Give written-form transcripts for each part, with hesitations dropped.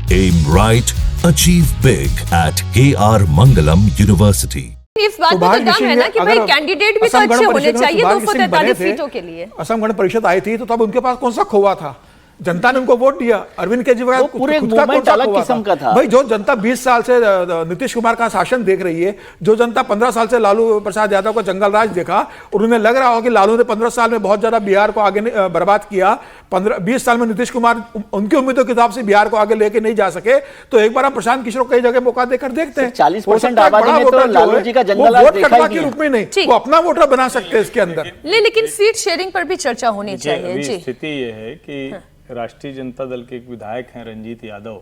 Aim right, achieve big at KR Mangalam University. इस बात का तो दम है ना कि भाई कैंडिडेट भी तो अच्छे होने चाहिए 243 सीटों के लिए। असम गण परिषद आई थी तो तब उनके पास कौन सा खोवा था? जनता ने उनको वोट दिया। अरविंद केजरीवाल पूरे मूवमेंट अलग किस्म का था। भाई जो जनता 20 साल से नीतीश कुमार का शासन देख रही है, जो जनता 15 साल से लालू प्रसाद यादव का जंगल राज देखा और उन्हें लग रहा हो कि लालू ने 15 साल में बहुत ज्यादा बिहार को आगे बर्बाद किया, 20 साल में नीतीश कुमार उनकी उम्मीदों के हिसाब से बिहार को आगे लेके नहीं जा सके, तो एक बार हम प्रशांत किशोर को कई जगह मौका देकर देखते हैं। 40% आबादी में तो लालू जी का जंगल राज देखा ही नहीं। रूप में नहीं, वो अपना वोटर बना सकते हैं इसके अंदर। लेकिन सीट शेयरिंग पर भी चर्चा होनी चाहिए। जी, स्थिति ये है कि राष्ट्रीय जनता दल के एक विधायक हैं रंजीत यादव,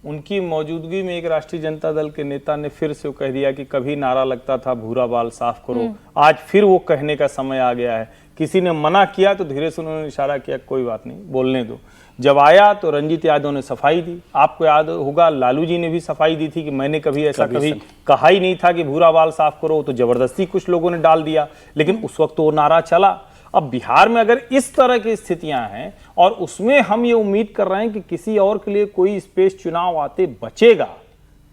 उनकी मौजूदगी में एक राष्ट्रीय जनता दल के नेता ने फिर से कह दिया कि कभी नारा लगता था भूरा बाल साफ करो, आज फिर वो कहने का समय आ गया है। किसी ने मना किया तो धीरे से उन्होंने इशारा किया कोई बात नहीं, बोलने दो। जब आया तो रंजीत यादव ने सफाई दी। आपको याद होगा लालू जी ने भी सफाई दी थी कि मैंने कभी ऐसा कभी कहा ही नहीं था कि भूरा बाल साफ करो, तो जबरदस्ती कुछ लोगों ने डाल दिया, लेकिन उस वक्त तो वो नारा चला। अब बिहार में अगर इस तरह की स्थितियां हैं और उसमें हम ये उम्मीद कर रहे हैं कि किसी और के लिए कोई स्पेस चुनाव आते बचेगा,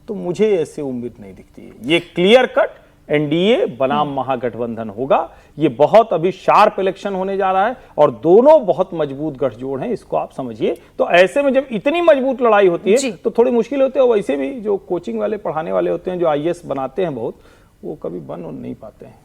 तो मुझे ऐसे उम्मीद नहीं दिखती है। ये क्लियर कट एनडीए बनाम महागठबंधन होगा। ये बहुत अभी शार्प इलेक्शन होने जा रहा है और दोनों बहुत मजबूत गठजोड़ हैं, इसको आप समझिए। तो ऐसे में जब इतनी मजबूत लड़ाई होती है तो थोड़ी मुश्किल होती है। वैसे भी जो कोचिंग वाले पढ़ाने वाले होते हैं, जो आईएएस बनाते हैं बहुत, वो कभी बन नहीं पाते हैं।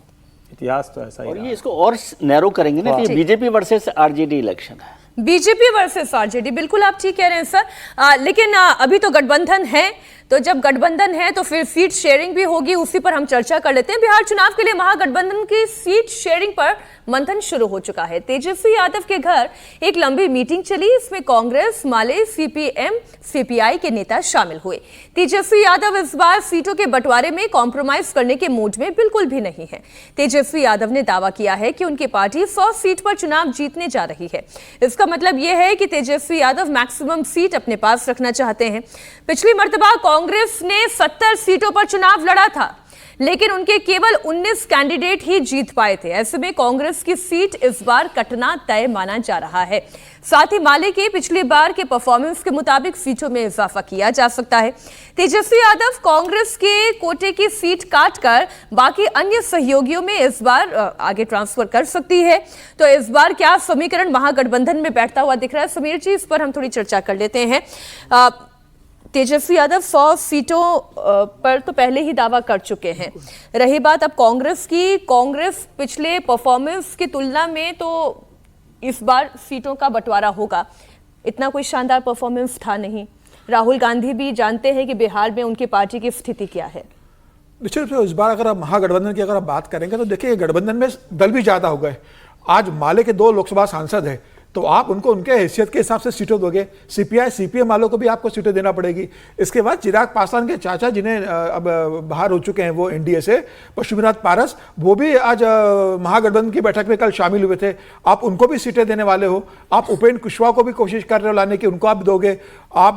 इतिहास तो ऐसा ही। और ये इसको और नैरो करेंगे ना कि बीजेपी वर्सेस आरजेडी इलेक्शन है। बीजेपी वर्सेस आरजेडी, बिल्कुल आप ठीक कह रहे हैं सर। लेकिन अभी तो गठबंधन है, तो जब गठबंधन है तो फिर सीट शेयरिंग भी होगी, उसी पर हम चर्चा कर लेते हैं। बिहार चुनाव के लिए महागठबंधन की सीट शेयरिंग पर मंथन शुरू हो चुका है। तेजस्वी यादव के घर एक लंबी मीटिंग चली, इसमें कांग्रेस, माले, सीपीएम, सीपीआई के नेता शामिल हुए। तेजस्वी यादव इस बार सीटों के बंटवारे में कॉम्प्रोमाइज करने के मूड में बिल्कुल भी नहीं है। तेजस्वी यादव ने दावा किया है कि उनकी पार्टी 100 सीट पर चुनाव जीतने जा रही है। इसका मतलब यह है कि तेजस्वी यादव मैक्सिमम सीट अपने पास रखना चाहते हैं। पिछली मर्तबा कांग्रेस ने 70 सीटों पर चुनाव लड़ा था, लेकिन उनके केवल 19 कैंडिडेट ही जीत पाए थे। ऐसे में कांग्रेस की सीट इस बार कटना तय माना जा रहा है। साथ ही माले के पिछली बार के परफॉर्मेंस के मुताबिक सीटों में इजाफा किया जा सकता है। तेजस्वी यादव कांग्रेस के कोटे की सीट काटकर बाकी अन्य सहयोगियों में इस बार आगे ट्रांसफर कर सकती है। तो इस बार क्या समीकरण महागठबंधन में बैठता हुआ दिख रहा है? समीर जी, इस पर हम थोड़ी चर्चा कर लेते हैं। तेजस्वी यादव 100 सीटों पर तो पहले ही दावा कर चुके हैं। रही बात अब कांग्रेस की, कांग्रेस पिछले परफॉर्मेंस की तुलना में तो इस बार सीटों का बंटवारा होगा। इतना कोई शानदार परफॉर्मेंस था नहीं। राहुल गांधी भी जानते हैं कि बिहार में उनकी पार्टी की स्थिति क्या है। निश्चित रूप से इस बार अगर आप महागठबंधन की अगर आप बात करेंगे तो देखिए गठबंधन में दल भी ज्यादा हो गए। आज माले के 2 लोकसभा सांसद हैं, तो आप उनको उनके हैसियत के हिसाब से सीटें दोगे। सीपीआई सीपीएम वालों को भी आपको सीटें देना पड़ेगी। इसके बाद चिराग पासवान के चाचा, जिन्हें अब बाहर हो चुके हैं वो एनडीए से, पशुपतिनाथ पारस, वो भी आज महागठबंधन की बैठक में कल शामिल हुए थे। आप उनको भी सीटें देने वाले हो। आप उपेंद्र कुशवाहा को भी कोशिश कर रहे हो लाने की, उनको आप दोगे। आप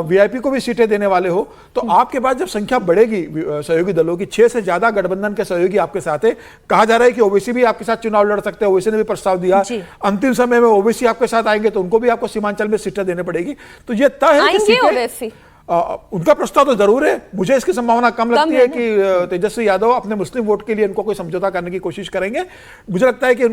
वीआईपी को भी सीटें देने वाले हो। तो आपके पास जब संख्या बढ़ेगी सहयोगी दलों की, 6 से ज्यादा गठबंधन के सहयोगी आपके साथ है। कहा जा रहा है कि ओवैसी भी आपके साथ चुनाव लड़ सकते हैं, ओवैसी ने भी प्रस्ताव दिया। अंतिम समय में ओवैसी आपके साथ आएंगे तो उनको भी आपको सीमांचल में सीटें देने पड़ेगी। तो ये तय है कि ओवैसी उनका प्रस्ताव तो जरूर है। मुझे इसकी संभावना कम लगती है कि तेजस्वी यादव अपने मुस्लिम वोट के लिए इनको कोई समझौता करने की कोशिश करेंगे। मुझे लगता है कि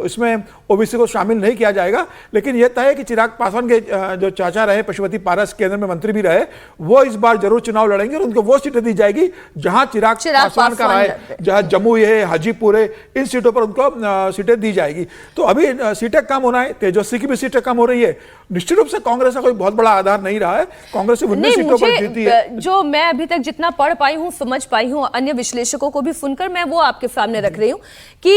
इसमें ओबीसी को शामिल नहीं किया जाएगा। लेकिन यह तय है कि चिराग पासवान के जो चाचा रहे, पशुपति पारस केंद्र में मंत्री भी रहे, वो इस बार जरूर चुनाव लड़ेंगे और उनको वो सीटें दी जाएगी जहां चिराग पासवान का रहे, जहां जम्मू है, हाजीपुर है, इन सीटों पर उनको सीटें दी जाएगी। तो अभी सीटें कम होना है, तेजस्वी की भी सीटें कम हो रही है। निश्चित रूप से कांग्रेस का कोई बहुत बड़ा आधार नहीं रहा है। कांग्रेस सीटों पर जीती है। जो मैं अभी तक जितना पढ़ पाई हूं, समझ पाई हूं, अन्य विश्लेषकों को भी सुनकर मैं वो आपके सामने रख रही हूं कि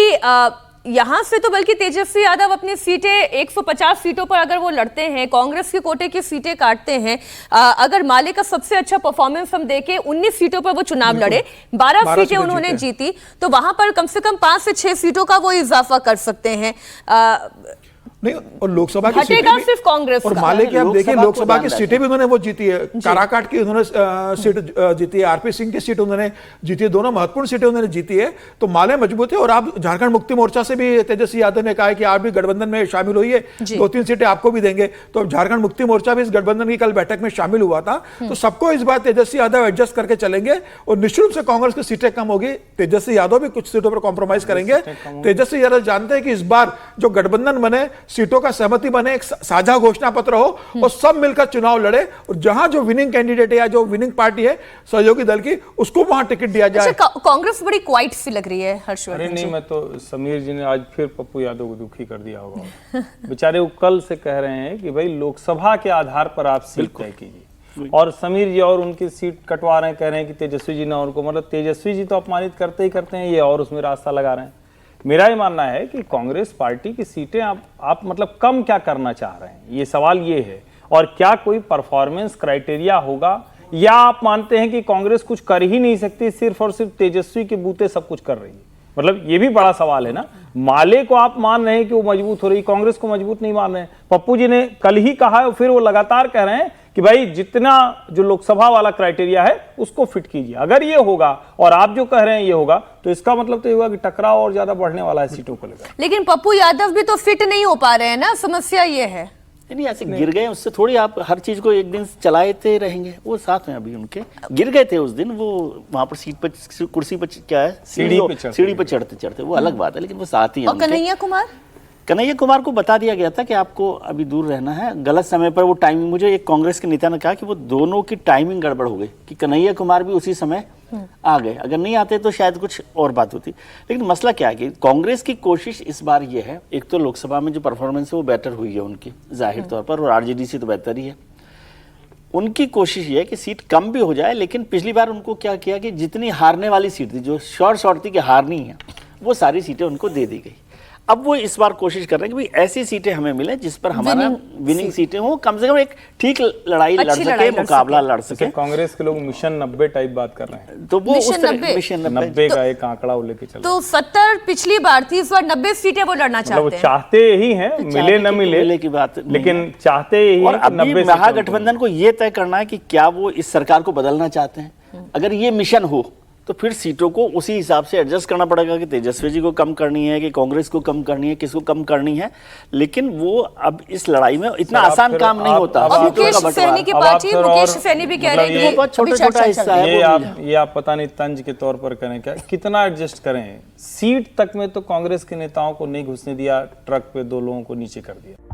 यहां से तो बल्कि तेजस्वी यादव अपनी सीटें 150 सीटों पर अगर वो लड़ते हैं, कांग्रेस के कोटे की सीटें काटते हैं, अगर माले का सबसे अच्छा परफॉर्मेंस हम देखें, 19 सीटों पर वो चुनाव लड़े, 12 सीटें उन्होंने जीती, तो वहां पर कम से कम 5 से 6 सीटों का वो इजाफा कर सकते हैं। नहीं, और लोकसभा की हटेगा सिर्फ कांग्रेस और का। माले की आप लोकसभा देखिए को लोकसभा ध्यान की रखें। सीटें भी उन्होंने वो जीती है, काराकाट की उन्होंने सीट जीती है, आरपी सिंह की सीट उन्होंने जीती है, दोनों महत्वपूर्ण सीटें उन्होंने जीती है। तो माले मजबूत है। और आप झारखंड मुक्ति मोर्चा से भी तेजस्वी यादव ने कहा है कि आप भी गठबंधन में शामिल होइए, 2-3 सीटें आपको भी देंगे। तो अब झारखंड मुक्ति मोर्चा भी इस गठबंधन की कल बैठक में शामिल हुआ था। तो सबको इस बार तेजस्वी यादव एडजस्ट करके चलेंगे और निश्चित रूप से कांग्रेस की सीटें कम होगी, तेजस्वी यादव भी कुछ सीटों पर कॉम्प्रोमाइज करेंगे। तेजस्वी यादव जानते हैं कि इस बार जो गठबंधन बने, सीटों का सहमति बने, एक साझा घोषणा पत्र हो और सब मिलकर चुनाव लड़े और जहां जो विनिंग कैंडिडेट है या जो विनिंग पार्टी है सहयोगी दल की, उसको वहां टिकट दिया जाए। अच्छा, कांग्रेस बड़ी क्वाइट सी लग रही है हर्षवर्धन अरे नहीं, जी। मैं तो समीर जी ने आज फिर पप्पू यादव को दुखी कर दिया होगा। बेचारे वो कल से कह रहे हैं कि भाई लोकसभा के आधार पर आप सीट तय कीजिए, और समीर जी और उनकी सीट कटवा रहे हैं, कह रहे हैं कि तेजस्वी जी ना उनको, मतलब तेजस्वी जी तो अपमानित करते ही करते हैं, ये और उसमें रास्ता लगा रहे हैं। मेरा ये मानना है कि कांग्रेस पार्टी की सीटें आप मतलब कम क्या करना चाह रहे हैं, ये सवाल ये है। और क्या कोई परफॉर्मेंस क्राइटेरिया होगा, या आप मानते हैं कि कांग्रेस कुछ कर ही नहीं सकती, सिर्फ और सिर्फ तेजस्वी के बूते सब कुछ कर रही है? मतलब ये भी बड़ा सवाल है ना। माले को आप मान रहे हैं कि वो मजबूत हो रही, कांग्रेस को मजबूत नहीं मान रहे हैं। पप्पू जी ने कल ही कहा है, फिर वो लगातार कह रहे हैं कि भाई जितना जो लोकसभा वाला क्राइटेरिया है उसको फिट कीजिए। अगर ये होगा और आप जो कह रहे हैं ये होगा, तो इसका मतलब तो ये होगा कि टकराव और ज्यादा बढ़ने वाला है सीटों को लेकर। लेकिन पप्पू यादव भी तो फिट नहीं हो पा रहे हैं ना, समस्या ये है। नहीं, ऐसे गिर गए उससे थोड़ी आप हर चीज को एक दिन चलाते रहेंगे। वो साथ में अभी उनके गिर गए थे उस दिन, वो वहां पर सीट पर, कुर्सी पर, क्या है, सीढ़ी पर चढ़ते चढ़ते, वो अलग बात है, लेकिन वो साथ ही है और उनके। कन्हैया कुमार को बता दिया गया था कि आपको अभी दूर रहना है, गलत समय पर वो टाइमिंग, मुझे एक कांग्रेस के नेता ने कहा कि वो दोनों की टाइमिंग गड़बड़ हो गई, कि कन्हैया कुमार भी उसी समय आ गए, अगर नहीं आते तो शायद कुछ और बात होती। लेकिन मसला क्या है कि कांग्रेस की कोशिश इस बार ये है, एक तो लोकसभा में जो परफॉर्मेंस है वो बेहतर हुई है उनकी जाहिर तौर पर, और आरजेडी से तो बेहतर ही है। उनकी कोशिश ये है कि सीट कम भी हो जाए, लेकिन पिछली बार उनको क्या किया कि जितनी हारने वाली सीट थी, जो शॉर्ट थी कि हारनी है, वो सारी सीटें उनको दे दी गई। अब वो इस बार कोशिश कर रहे हैं कि भाई ऐसी सीटें हमें मिले जिस पर हमारा विनिंग सीटें हो, कम से कम एक ठीक लड़ाई लड़ सके, मुकाबला लड़ सके। कांग्रेस के लोग मिशन 90 टाइप बात कर रहे हैं, तो वो मिशन उस तरह 90 मिशन 90 का एक आंकड़ा वो लेके चल, तो 70 पिछली बार थी, इस बार 90 सीटें वो लड़ना मतलब चाहते हैं। चाहते ही हैं, मिले न मिले की बात नहीं लेकिन है। चाहते ही और हैं कि अभी 90 सीटें महागठबंधन को ये तय करना है कि क्या वो इस सरकार को बदलना चाहते हैं। अगर ये मिशन हो तो फिर सीटों को उसी हिसाब से एडजस्ट करना पड़ेगा कि तेजस्वी जी को कम करनी है, कि कांग्रेस को कम करनी है, किसको कम करनी है। लेकिन वो अब इस लड़ाई में इतना आसान काम नहीं होता। और मुकेश सैनी की पार्टी, मुकेश सैनी भी कह रहे हैं कि बहुत छोटा-छोटा हिस्सा है। ये आप पता नहीं तंज के तौर पर करें क्या, कितना एडजस्ट करें। सीट तक में तो कांग्रेस के नेताओं को नहीं घुसने दिया, ट्रक पे 2 लोगों को नीचे कर दिया।